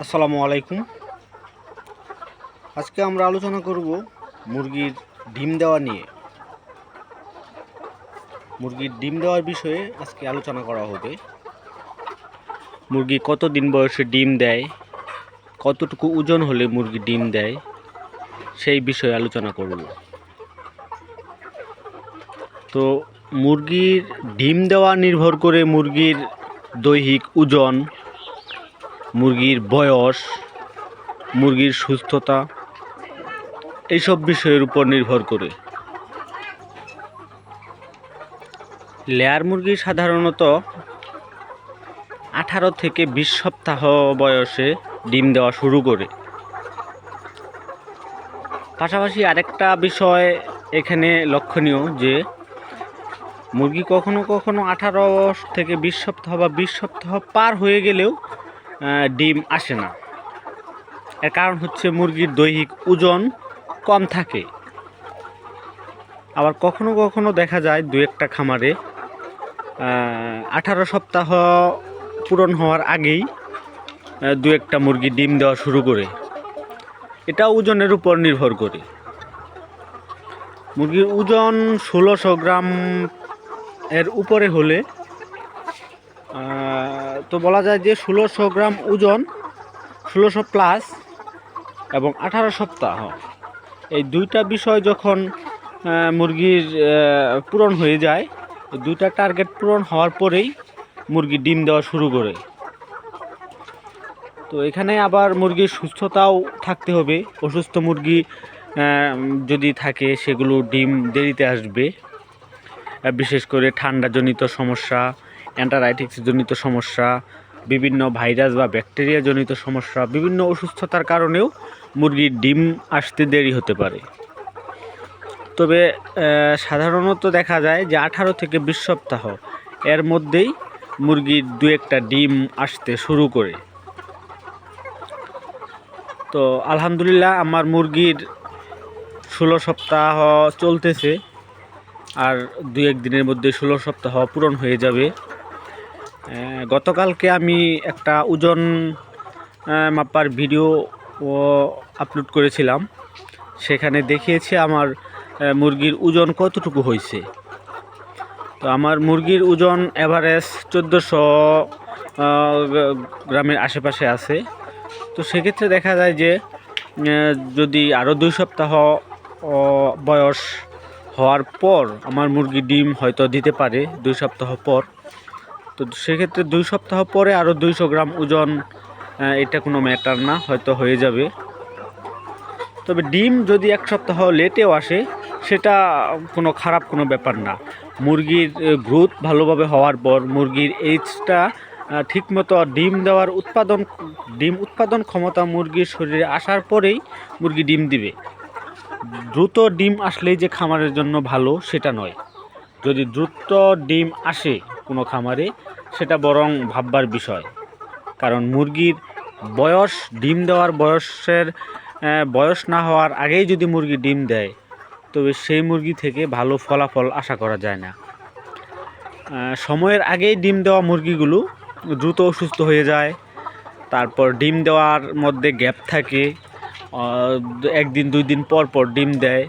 আসসালামু আলাইকুম। আজকে আমরা আলোচনা করব মুরগির ডিম দেওয়া নিয়ে। মুরগির ডিম দেওয়ার বিষয়ে আজকে আলোচনা করা হবে। মুরগি কত দিন বয়সে ডিম দেয়, কতটুকু ওজন হলে মুরগি ডিম দেয়, সেই বিষয়ে আলোচনা করব। তো মুরগির ডিম দেওয়া নির্ভর করে মুরগির দৈহিক ওজন, মুরগির বয়স, মুরগির সুস্থতা, এইসব বিষয়ের উপর নির্ভর করে। লেয়ার মুরগি সাধারণত 18 থেকে 20 সপ্তাহ বয়সে ডিম দেওয়া শুরু করে। পাশাপাশি আরেকটা বিষয় এখানে লক্ষণীয় যে মুরগি কখনো কখনো 18 থেকে 20 সপ্তাহ বা 20 সপ্তাহ পার হয়ে গেলেও ডিম আসে না। এর কারণ হচ্ছে মুরগির দৈহিক ওজন কম থাকে। আবার কখনো কখনো দেখা যায় দু একটা খামারে 18 সপ্তাহ পূরণ হওয়ার আগেই দু একটা মুরগি ডিম দেওয়া শুরু করে। এটা ওজনের উপর নির্ভর করে। মুরগির ওজন 1600 গ্রাম এর উপরে হলে তো বলা যায় যে 1600 গ্রাম ওজন, 1600 প্লাস এবং 18 সপ্তাহ, এই দুইটা বিষয় যখন মুরগির পূরণ হয়ে যায়, এই দুইটা টার্গেট পূরণ হওয়ার পরেই মুরগি ডিম দেওয়া শুরু করে। তো এখানে আবার মুরগির সুস্থতাও থাকতে হবে। অসুস্থ মুরগি যদি থাকে সেগুলো ডিম দেরিতে আসবে, বিশেষ করে ঠান্ডাজনিত সমস্যা, অ্যান্টারাইটিক্সজনিত সমস্যা, বিভিন্ন ভাইরাস বা ব্যাকটেরিয়াজনিত সমস্যা, বিভিন্ন অসুস্থতার কারণেও মুরগির ডিম আসতে দেরি হতে পারে। তবে সাধারণত দেখা যায় যে 18 থেকে 20 সপ্তাহ এর মধ্যেই মুরগির দু একটা ডিম আসতে শুরু করে। তো আলহামদুলিল্লাহ আমার মুরগির 16 সপ্তাহ চলতেছে, আর দু এক দিনের মধ্যে 16 সপ্তাহ পূরণ হয়ে যাবে। গতকালকে আমি একটা ওজন মাপার ভিডিও আপলোড করেছিলাম, সেখানে দেখিয়েছি আমার মুরগির ওজন কতটুকু হয়েছে। তো আমার মুরগির ওজন অ্যাভারেজ 1400 গ্রামের আশেপাশে আছে। তো সেক্ষেত্রে দেখা যায় যে যদি আরও 2 সপ্তাহ বয়স হওয়ার পর আমার মুরগি ডিম হয়তো দিতে পারে 2 সপ্তাহ পর। তো সেক্ষেত্রে 2 সপ্তাহ পরে আরও 200 গ্রাম ওজন, এটা কোনো ম্যাটার না, হয়তো হয়ে যাবে। তবে ডিম যদি 1 সপ্তাহ লেটেও আসে সেটা কোনো খারাপ কোনো ব্যাপার না। মুরগির গ্রোথ ভালোভাবে হওয়ার পর, মুরগির এইজটা ঠিকমতো ডিম উৎপাদন ক্ষমতা মুরগির শরীরে আসার পরেই মুরগি ডিম দিবে। দ্রুত ডিম আসলেই যে খামারের জন্য ভালো সেটা নয়। যদি দ্রুত ডিম আসে কোনো খামারে, সেটা বরং ভাববার বিষয়। কারণ মুরগির বয়স, ডিম দেওয়ার বয়স না হওয়ার আগেই যদি মুরগি ডিম দেয়, তবে সেই মুরগি থেকে ভালো ফলাফল আশা করা যায় না। সময়ের আগেই ডিম দেওয়া মুরগিগুলো দ্রুত অসুস্থ হয়ে যায়। তারপর ডিম দেওয়ার মধ্যে গ্যাপ থাকে, 1 দিন 2 দিন পর পর ডিম দেয়,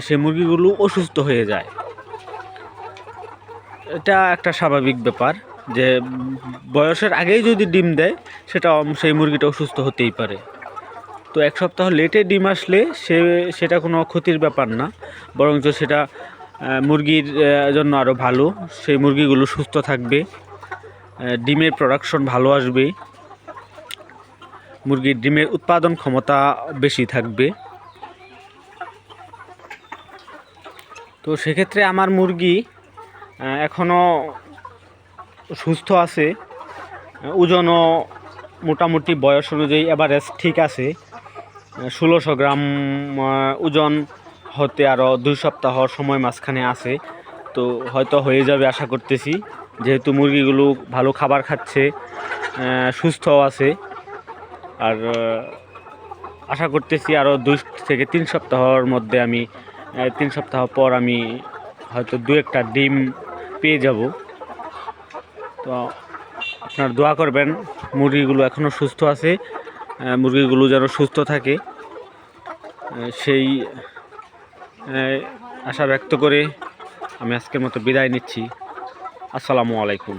সে মুরগিগুলো অসুস্থ হয়ে যায়। এটা একটা স্বাভাবিক ব্যাপার যে বয়সের আগেই যদি ডিম দেয় সেটা সেই মুরগিটা অসুস্থ হতেই পারে। তো 1 সপ্তাহ লেটে ডিম আসলে সেটা কোনো ক্ষতির ব্যাপার না, বরঞ্চ সেটা মুরগির জন্য আরও ভালো। সেই মুরগিগুলো সুস্থ থাকবে, ডিমের প্রোডাকশন ভালো আসবে, মুরগির ডিমের উৎপাদন ক্ষমতা বেশি থাকবে। তো সেক্ষেত্রে আমার মুরগি এখনও সুস্থ আছে, ওজনও মোটামুটি বয়স অনুযায়ী এভারেজ ঠিক আছে। 1600 গ্রাম ওজন হতে আরও 2 সপ্তাহ সময় মাঝখানে আছে। তো হয়তো হয়ে যাবে আশা করতেছি, যেহেতু মুরগিগুলো ভালো খাবার খাচ্ছে, সুস্থ আছে। আর আশা করতেছি আরও 2 থেকে 3 সপ্তাহের মধ্যে 3 সপ্তাহ পর আমি হয়তো 2 একটা ডিম পেয়ে যাব। তো আপনারা দোয়া করবেন মুরগিগুলো এখনও সুস্থ আছে, মুরগিগুলো যেন সুস্থ থাকে সেই আশা ব্যক্ত করে আমি আজকের মতো বিদায় নিচ্ছি। আসসালামু আলাইকুম।